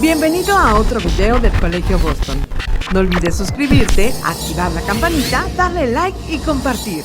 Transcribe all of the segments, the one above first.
Bienvenido a otro video del Colegio Boston. No olvides suscribirte, activar la campanita, darle like y compartir.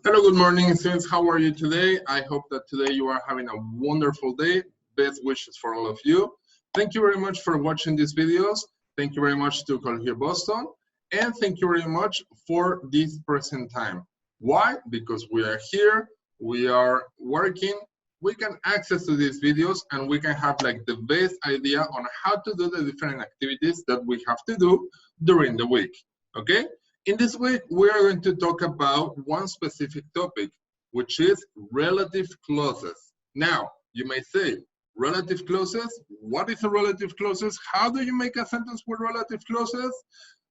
Hello, good morning, students. How are you today? I hope that today you are having a wonderful day. Best wishes for all of you. Thank you very much for watching these videos. Thank you very much to Colegio Boston. And thank you very much for this present time. Why? Because we are here, we are working, we can access to these videos, and we can have like the best idea on how to do the different activities that we have to do during the week, okay? In this week, we are going to talk about one specific topic, which is relative clauses. Now, you may say, relative clauses? What is a relative clauses? How do you make a sentence with relative clauses?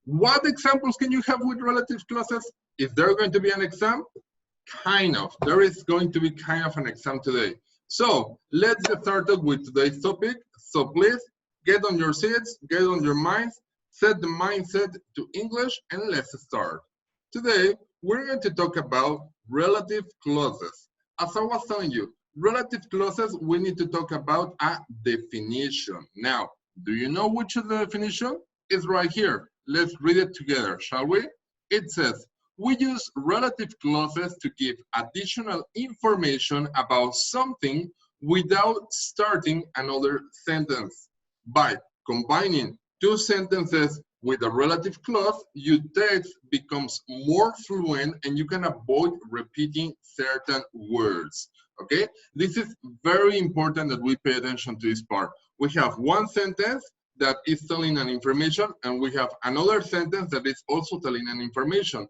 What examples can you have with relative clauses? Is there going to be an exam? Kind of. There is going to be kind of an exam today. So, let's get started with today's topic. So please, get on your seats, get on your minds, set the mindset to English, and let's start. Today, we're going to talk about relative clauses. As I was telling you, relative clauses, we need to talk about a definition. Now, do you know which is the definition? It's right here. Let's read it together, shall we? It says, we use relative clauses to give additional information about something without starting another sentence. By combining two sentences with a relative clause, your text becomes more fluent and you can avoid repeating certain words, okay? This is very important that we pay attention to this part. We have one sentence that is telling an information, and we have another sentence that is also telling an information.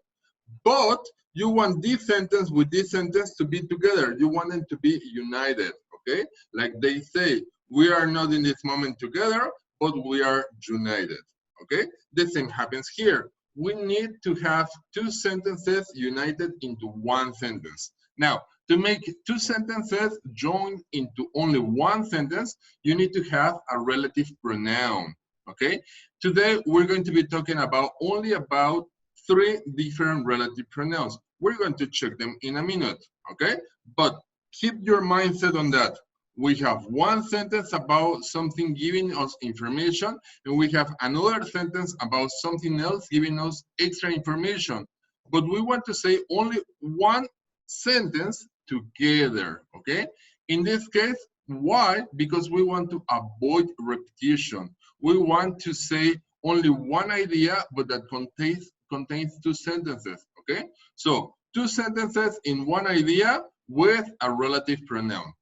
But you want this sentence with this sentence to be together. You want them to be united, okay? Like they say, we are not in this moment together, but we are united, okay? The same happens here. We need to have two sentences united into one sentence. Now, to make two sentences join into only one sentence, you need to have a relative pronoun, okay? Today, we're going to be talking about only about three different relative pronouns. We're going to check them in a minute, okay? But keep your mindset on that. We have one sentence about something giving us information, and we have another sentence about something else giving us extra information. But we want to say only one sentence together, okay? In this case, why? Because we want to avoid repetition. We want to say only one idea, but that contains two sentences, okay? So, two sentences in one idea with a relative pronoun.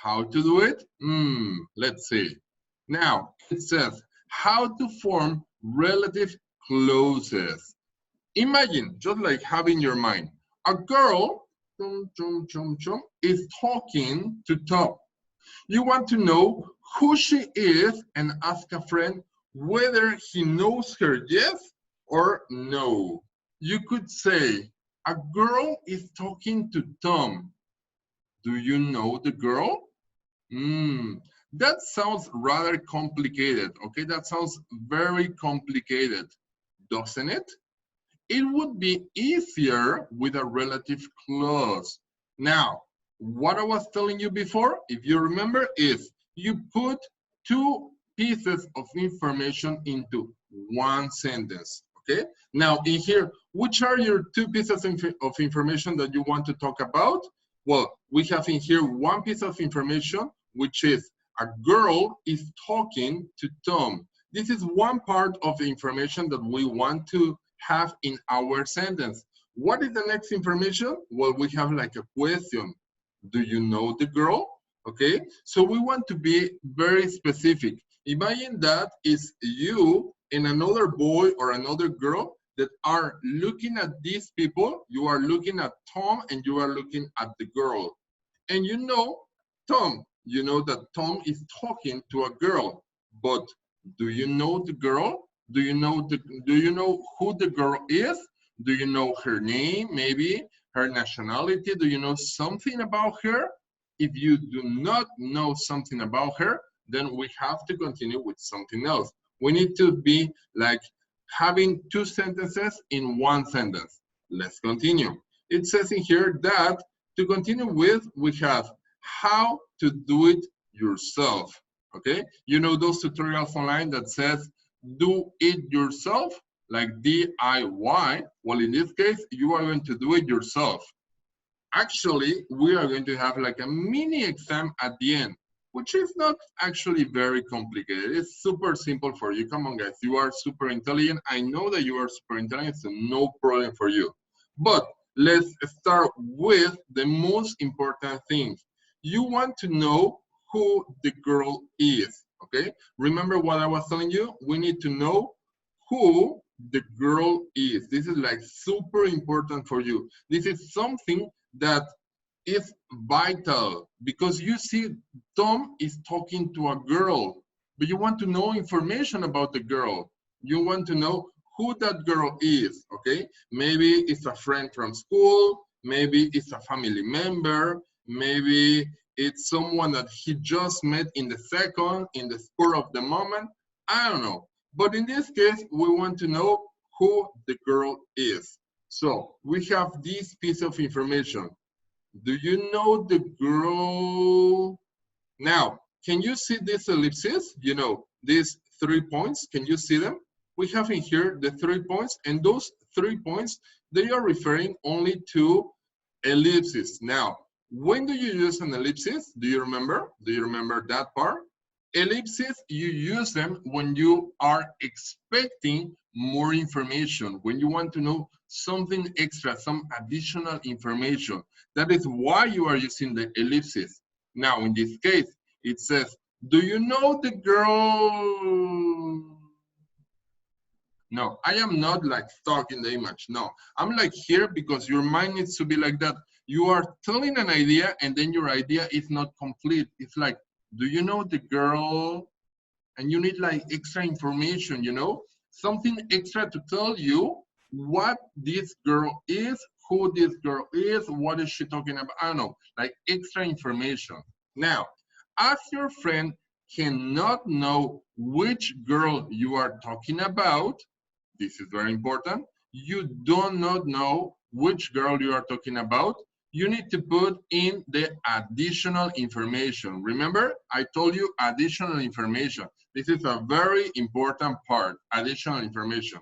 How to do it? Let's see. Now, it says, how to form relative clauses. Imagine, just like having your mind, a girl is talking to Tom. You want to know who she is and ask a friend whether he knows her, yes or no. You could say, a girl is talking to Tom. Do you know the girl? That sounds rather complicated, okay? That sounds very complicated, doesn't it? It would be easier with a relative clause. Now, what I was telling you before, if you remember, is you put two pieces of information into one sentence, okay? Now, in here, which are your two pieces of information that you want to talk about? Well, we have in here one piece of information, which is a girl is talking to Tom. This is one part of the information that we want to have in our sentence. What is the next information? Well, we have like a question. Do you know the girl? Okay, so we want to be very specific. Imagine that is you and another boy or another girl that are looking at these people. You are looking at Tom and you are looking at the girl. And you know Tom. You know that Tom is talking to a girl. But do you know the girl? Do you know who the girl is? Do you know her name, maybe her nationality? Do you know something about her? If you do not know something about her, then we have to continue with something else. We need to be like having two sentences in one sentence. Let's continue. It says in here that to continue with, we have how to do it yourself. Okay, you know those tutorials online that says do it yourself, like DIY. Well, in this case, you are going to do it yourself. Actually, we are going to have like a mini exam at the end, which is not actually very complicated. It's super simple for you. Come on, guys, you are super intelligent. I know that you are super intelligent, so no problem for you. But let's start with the most important thing. You want to know who the girl is, okay? Remember what I was telling you? We need to know who the girl is. This is like super important for you. This is something that is vital, because you see Tom is talking to a girl, but you want to know information about the girl. You want to know who that girl is, okay? Maybe it's a friend from school, maybe it's a family member, maybe it's someone that he just met in the spur of the moment. I don't know. But in this case, we want to know who the girl is. So we have this piece of information. Do you know the girl? Now, can you see this ellipsis? You know, these 3 points, can you see them? We have in here the 3 points, and those 3 points, they are referring only to ellipses. Now, when do you use an ellipsis? Do you remember? Do you remember that part? Ellipses, you use them when you are expecting more information, when you want to know something extra, some additional information. That is why you are using the ellipses. Now, in this case, it says, do you know the girl? No, I am not like stuck in the image. No, I'm like here because your mind needs to be like that. You are telling an idea and then your idea is not complete. It's like, do you know the girl? And you need like extra information, you know? Something extra to tell you what this girl is, who this girl is, what is she talking about? I don't know, like extra information. Now, as your friend cannot know which girl you are talking about, this is very important, you do not know which girl you are talking about, you need to put in the additional information. Remember, I told you additional information. This is a very important part, additional information.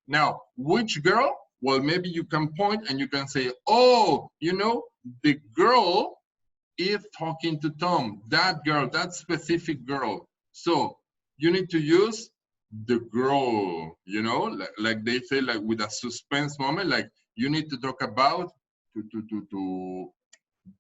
Now, which girl? Well, maybe you can point and you can say, oh, you know, the girl is talking to Tom. That girl, that specific girl. So you need to use the girl, you know, like they say, like with a suspense moment, like you need to talk about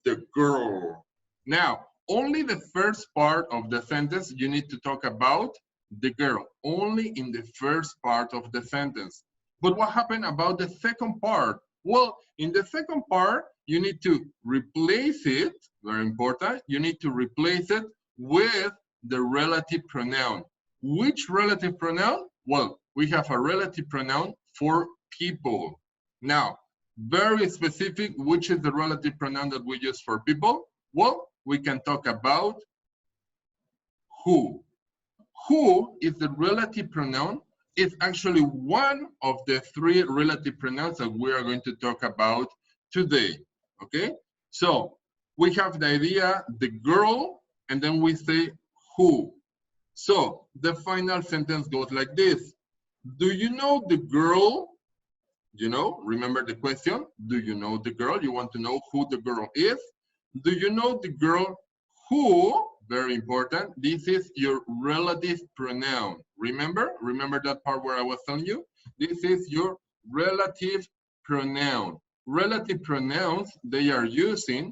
the girl. Now, only the first part of the sentence you need to talk about the girl, only in the first part of the sentence. But what happened about the second part? Well, in the second part, you need to replace it, very important, you need to replace it with the relative pronoun. Which relative pronoun? Well, we have a relative pronoun for people. Now, very specific, which is the relative pronoun that we use for people? Well, we can talk about who. Who is the relative pronoun? It's actually one of the 3 relative pronouns that we are going to talk about today, okay? So we have the idea, the girl, and then we say who. So the final sentence goes like this. Do you know the girl? You know, remember the question? Do you know the girl? You want to know who the girl is? Do you know the girl who? Very important. This is your relative pronoun. Remember? Remember that part where I was telling you? This is your relative pronoun. Relative pronouns, they are used to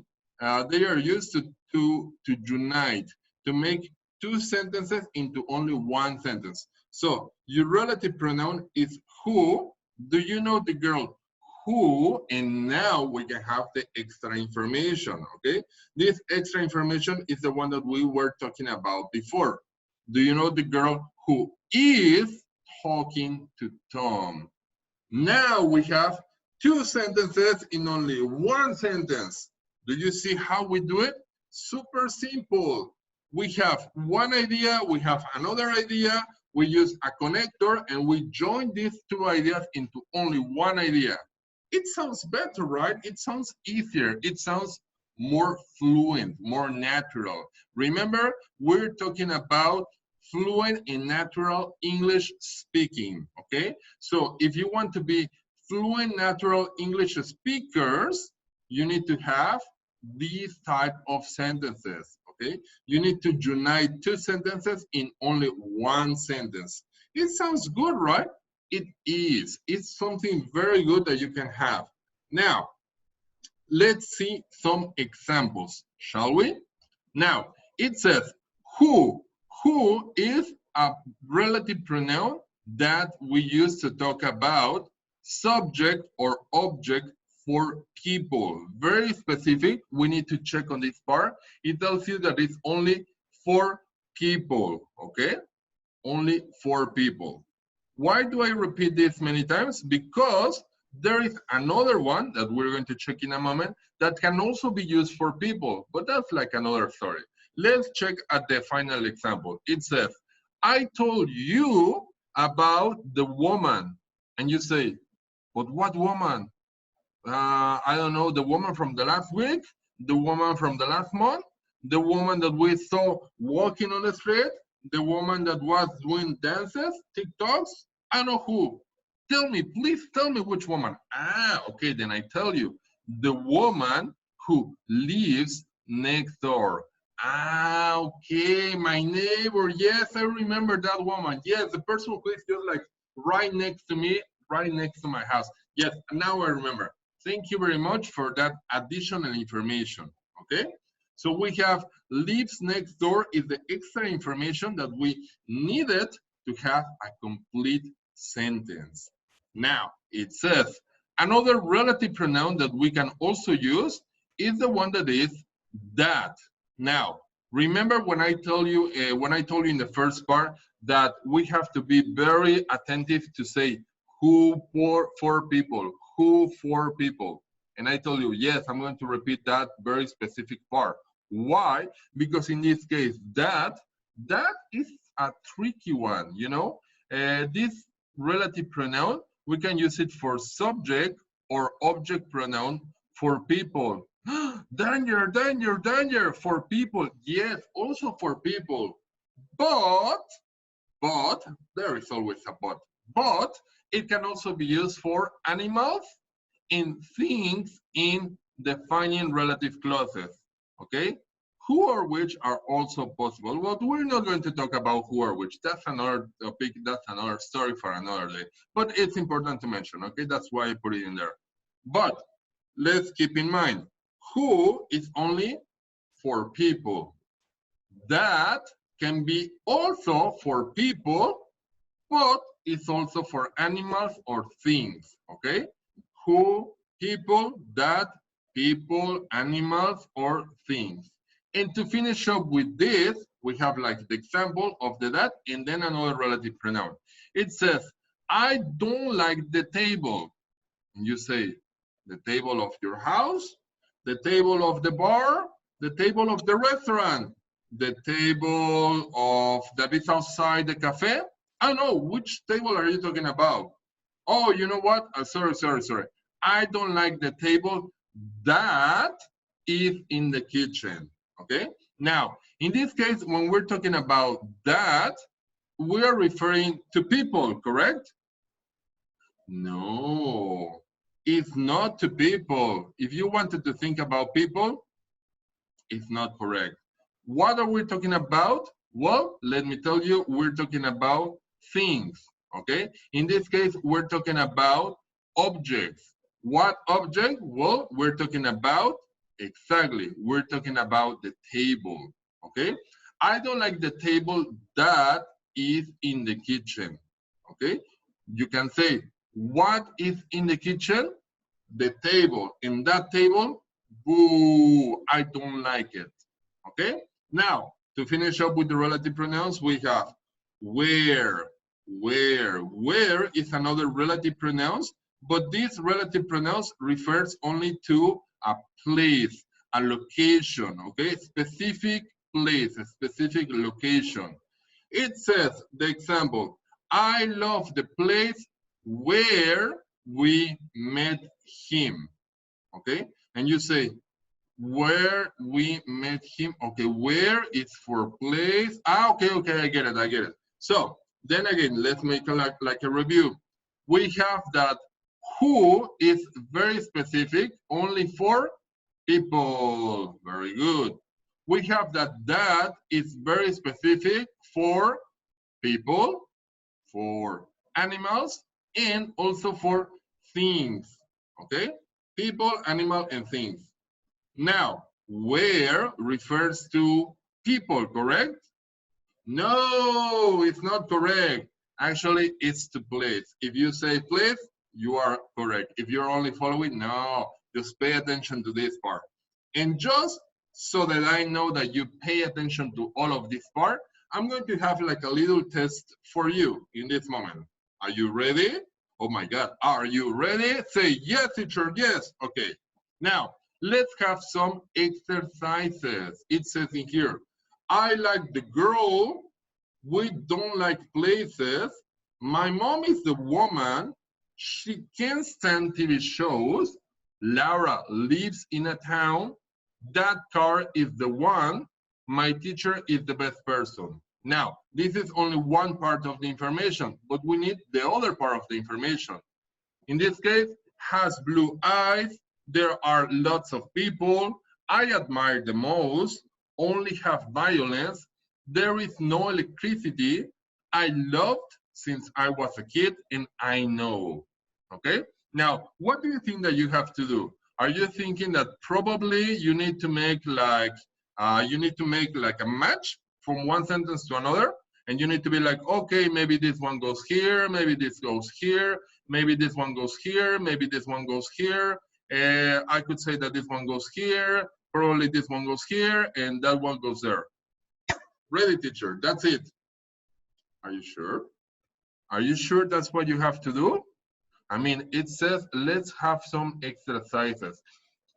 unite, to make 2 sentences into only 1 sentence. So your relative pronoun is who. Do you know the girl who? And now we can have the extra information, okay? This extra information is the one that we were talking about before. Do you know the girl who is talking to Tom? Now we have 2 sentences in only 1 sentence. Do you see how we do it? Super simple. We have one idea, we have another idea, we use a connector, and we join these 2 ideas into only 1 idea. It sounds better, right? It sounds easier. It sounds more fluent, more natural. Remember, we're talking about fluent and natural English speaking, okay? So if you want to be fluent, natural English speakers, you need to have these type of sentences, okay? You need to unite two sentences in only one sentence. It sounds good, right? It is. It's something very good that you can have. Now, let's see some examples, shall we? Now, it says who. Who is a relative pronoun that we use to talk about subject or object for people. Very specific. We need to check on this part. It tells you that it's only for people, okay? Only for people. Why do I repeat this many times? Because there is another one that we're going to check in a moment that can also be used for people, but that's like another story. Let's check at the final example. It says, I told you about the woman. And you say, but what woman? I don't know, the woman from the last week, the woman from the last month, the woman that we saw walking on the street, the woman that was doing dances, TikToks, I don't know who. Tell me, please tell me which woman. Ah, okay, then I tell you. The woman who lives next door. Ah, okay, my neighbor. Yes, I remember that woman. Yes, the person who is just like right next to me, right next to my house. Yes, now I remember. Thank you very much for that additional information, okay? So we have lives next door is the extra information that we needed to have a complete sentence. Now, it says, another relative pronoun that we can also use is the one that is that. Now, remember when I told you in the first part that we have to be very attentive to say who for people, who for people. And I told you, yes, I'm going to repeat that very specific part. Why? Because in this case, that is a tricky one, you know? This relative pronoun, we can use it for subject or object pronoun for people. Danger, danger, danger for people. Yes, also for people. But, there is always a but it can also be used for animals and things in defining relative clauses, okay? Who or which are also possible. Well, we're not going to talk about who or which. That's another topic, that's another story for another day. But it's important to mention, okay? That's why I put it in there. But let's keep in mind, who is only for people. That can be also for people, but it's also for animals or things, okay? Who, people, that, people, animals, or things. And to finish up with this, we have like the example of the that and then another relative pronoun. It says, I don't like the table. And you say, the table of your house, the table of the bar, the table of the restaurant, the table of that is outside the cafe. I don't know, which table are you talking about? Oh, you know what? Sorry. I don't like the table that is in the kitchen, okay? Now, in this case, when we're talking about that, we are referring to people, correct? No, it's not to people. If you wanted to think about people, it's not correct. What are we talking about? Well, let me tell you, we're talking about things, okay? In this case, we're talking about objects. What object? Well, we're talking about, exactly, we're talking about the table, okay? I don't like the table that is in the kitchen, okay? You can say, what is in the kitchen? The table. In that table, boo, I don't like it, okay? Now, to finish up with the relative pronouns, we have where. Where is another relative pronouns, but this relative pronouns refers only to a place, a location, okay? Specific place, a specific location. It says, the example, I love the place where we met him, okay? And you say, where we met him. Okay, where is for place. Ah, okay, I get it. So then again, let's make like a review. We have that who is very specific, only for people. Very good. We have that is very specific for people, for animals, and also for things. Okay? People, animal, and things. Now, where refers to people, correct? No, it's not correct. Actually, it's to place. If you say place, you are correct. If you're only following, no, just pay attention to this part. And just so that I know that you pay attention to all of this part, I'm going to have like a little test for you in this moment. Are you ready? Oh my God, are you ready? Say yes, teacher, yes. Okay, now let's have some exercises. It says in here, I like the girl. We don't like places. My mom is the woman. She can't stand TV shows. Laura lives in a town. That car is the one. My teacher is the best person. Now, this is only one part of the information, but we need the other part of the information. In this case, has blue eyes. There are lots of people. I admire the most. Only have violence. There is no electricity. I loved since I was a kid, and I know. Okay? Now, what do you think that you have to do? Are you thinking that probably you need to make like a match from one sentence to another? And you need to be like, okay, maybe this one goes here, maybe this goes here, maybe this one goes here, maybe this one goes here. I could say that this one goes here, probably this one goes here, and that one goes there. Ready, teacher, that's it. Are you sure? Are you sure that's what you have to do? I mean, it says, let's have some exercises.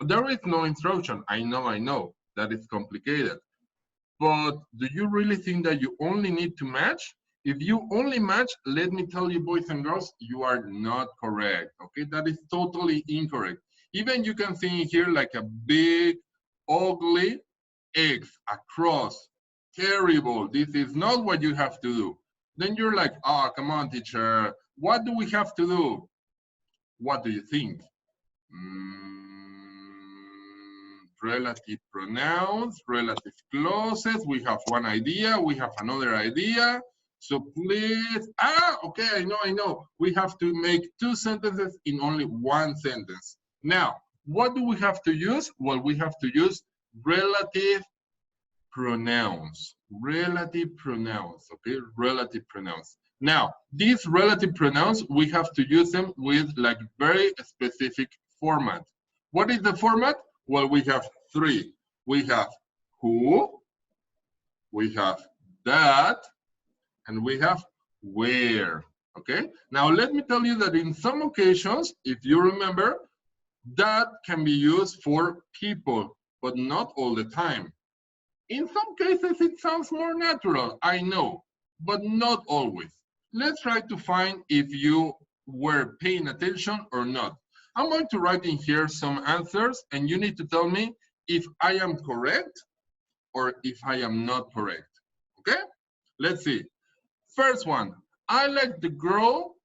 There is no instruction. I know, that is complicated. But do you really think that you only need to match? If you only match, let me tell you, boys and girls, you are not correct, okay? That is totally incorrect. Even you can see here like a big, ugly X, a cross. Terrible. This is not what you have to do. Then you're like, oh, come on, teacher. What do we have to do? What do you think? Relative pronouns, relative clauses. We have one idea. We have another idea. So please, okay, I know. We have to make two sentences in only one sentence. Now, what do we have to use? Well, we have to use relative pronouns. Relative pronouns, okay? Relative pronouns. Now, these relative pronouns, we have to use them with like very specific format. What is the format? Well, we have three. We have who, we have that, and we have where, okay? Now, let me tell you that in some occasions, if you remember, that can be used for people, but not all the time. In some cases, it sounds more natural, I know, but not always. Let's try to find if you were paying attention or not. I'm going to write in here some answers, and you need to tell me if I am correct or if I am not correct, okay? Let's see. First one, I like the girl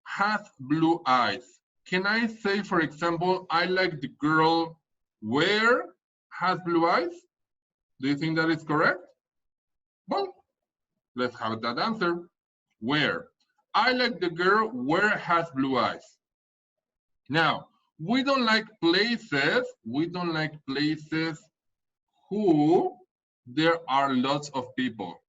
has blue eyes. Can I say, for example, I like the girl where has blue eyes? Do you think that is correct? Well, let's have that answer. Where? I like the girl where has blue eyes. Now, we don't like places. We don't like places who there are lots of people.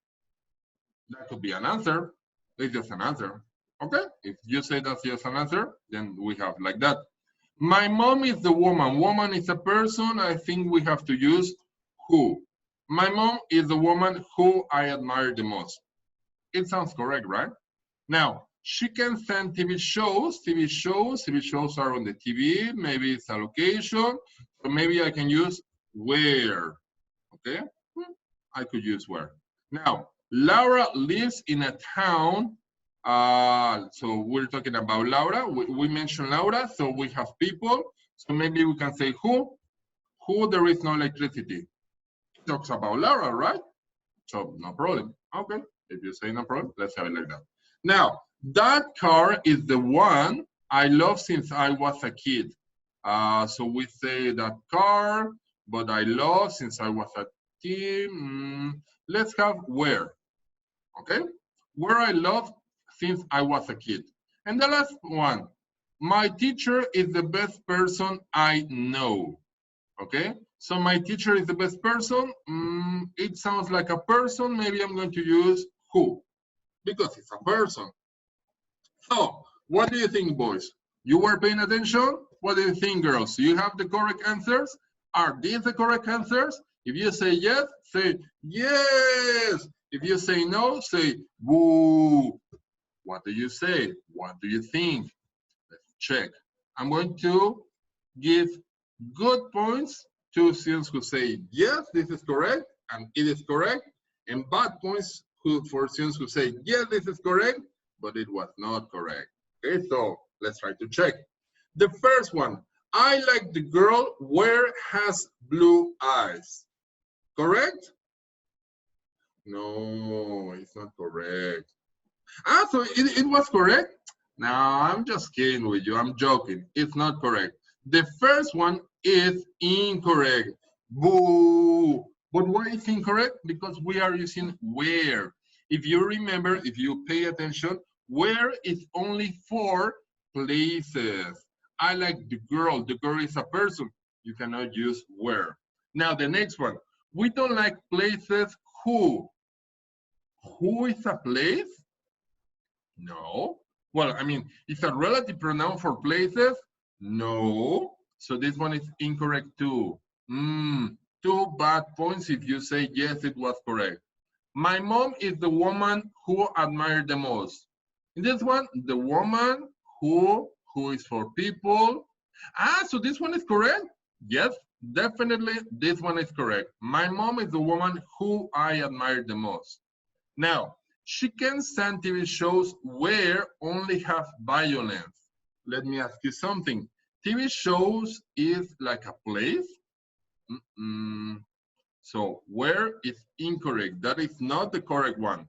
That could be an answer. It's just an answer. Okay? If you say that's just an answer, then we have like that. My mom is the woman. Woman is a person. I think we have to use who. My mom is the woman who I admire the most. It sounds correct, right? Now, she can send TV shows. TV shows are on the TV. Maybe it's a location. So maybe I can use where. Okay? I could use where. Now, Laura lives in a town. So we're talking about Laura. We mentioned Laura, so we have people. So maybe we can say who. who there is no electricity? It talks about Laura, right? So no problem. Okay, if you say no problem, let's have it like that. Now, that car is the one I love since I was a kid. So we say that car, but I love since I was a kid. Let's have where, okay? Where I love since I was a kid. And the last one, my teacher is the best person I know, okay? So my teacher is the best person. It sounds like a person. Maybe I'm going to use who, because it's a person. So what do you think, boys? You were paying attention? What do you think, girls? Do you have the correct answers? Are these the correct answers? If you say yes, say yes. If you say no, say boo. What do you say? What do you think? Let's check. I'm going to give good points to students who say yes, this is correct, and it is correct, and bad points for students who say yes, this is correct, but it was not correct. Okay, so let's try to check. The first one, I like the girl where has blue eyes. Correct? No, it's not correct. So it was correct? No, I'm just kidding with you. I'm joking. It's not correct. The first one is incorrect. Boo. But why is incorrect? Because we are using where. If you remember, if you pay attention, where is only for places. I like the girl. The girl is a person. You cannot use where. Now the next one. We don't like places. Who? Who is a place? No. Well, I mean, it's a relative pronoun for places? No. So this one is incorrect too. Two bad points if you say yes, it was correct. My mom is the woman who admired the most. In this one, the woman who is for people. So this one is correct? Yes, definitely this one is correct. My mom is the woman who I admire the most. Now, she can stand TV shows where only have violence. Let me ask you something. TV shows is like a place? So where is incorrect? That is not the correct one.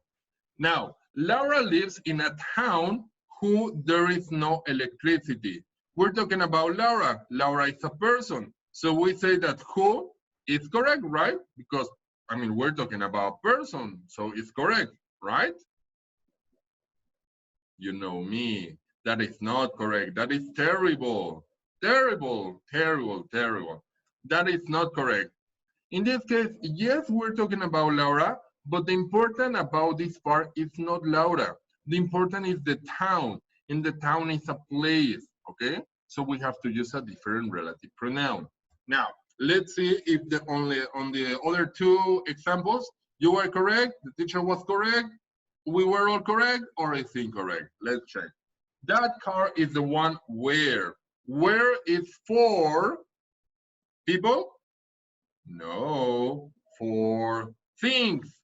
Now, Laura lives in a town who there is no electricity. We're talking about Laura. Laura is a person. So we say that who is correct, right? Because, I mean, we're talking about person, so it's correct, right? You know me. That is not correct. That is terrible. Terrible, terrible, terrible. That is not correct. In this case, yes, we're talking about Laura, but the important about this part is not Laura. The important is the town, and the town is a place, okay? So we have to use a different relative pronoun. Now, let's see if on the other two examples, you were correct, the teacher was correct, we were all correct, or it's incorrect. Let's check. That car is the one where. Where is for people? No. For things?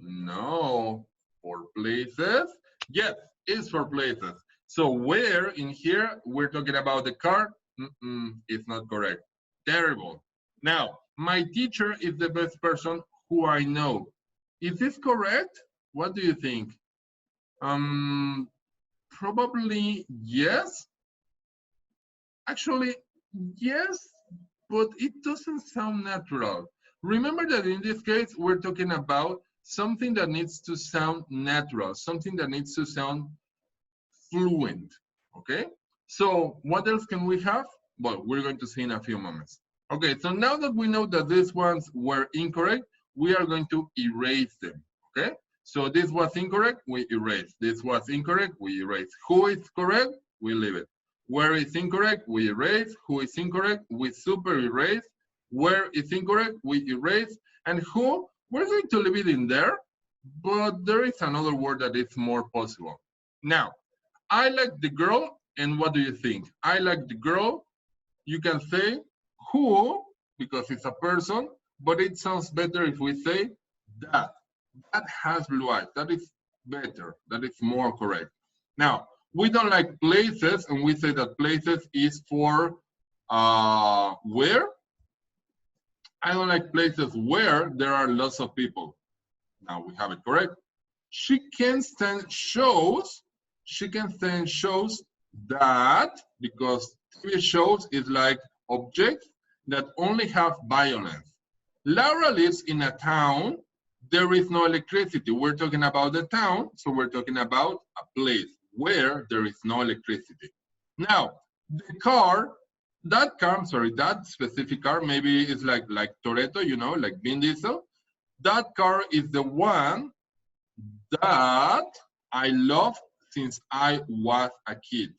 No. For places? Yes, it's for places. So where in here, we're talking about the car? It's not correct. Terrible. Now, my teacher is the best person who I know. Is this correct? What do you think? Probably yes. Actually, yes, but it doesn't sound natural. Remember that in this case, we're talking about something that needs to sound natural, something that needs to sound fluent, okay? So what else can we have? Well, we're going to see in a few moments. Okay, so now that we know that these ones were incorrect, we are going to erase them, okay? So this was incorrect, we erase. This was incorrect, we erase. Who is correct? We leave it. Where is incorrect? We erase. Who is incorrect? We super erase. Where is incorrect? We erase. And who? We're going to leave it in there, but there is another word that is more possible. Now, I like the girl, and what do you think? I like the girl. You can say who, because it's a person, but it sounds better if we say that. That has blue eyes. That is better. That is more correct. Now, we don't like places, and we say that places is for where? I don't like places where there are lots of people. Now we have it correct. She can stand shows. She can stand shows that, because TV shows is like objects that only have violence. Laura lives in a town. There is no electricity. We're talking about the town, so we're talking about a place where there is no electricity. Now, the car, that specific car, maybe it's like Toretto, you know, like Vin Diesel. That car is the one that I love since I was a kid.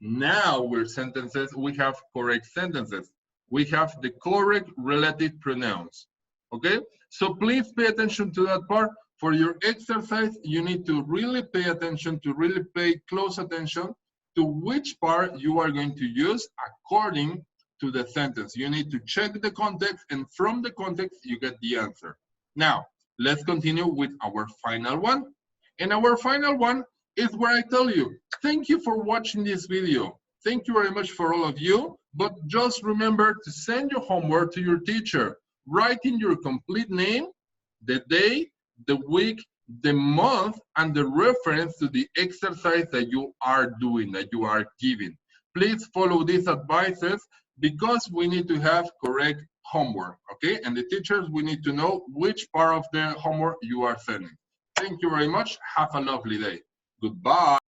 Now we're sentences, we have correct sentences. We have the correct relative pronouns, okay? So please pay attention to that part. For your exercise, you need to really pay attention, to really pay close attention to which part you are going to use according to the sentence. You need to check the context, and from the context, you get the answer. Now, let's continue with our final one. And our final one is where I tell you, thank you for watching this video. Thank you very much for all of you, but just remember to send your homework to your teacher. Write in your complete name, the day, the week, the month, and the reference to the exercise that you are doing, that you are giving. Please follow these advices because we need to have correct homework, okay? And the teachers, we need to know which part of the homework you are sending. Thank you very much. Have a lovely day. Goodbye.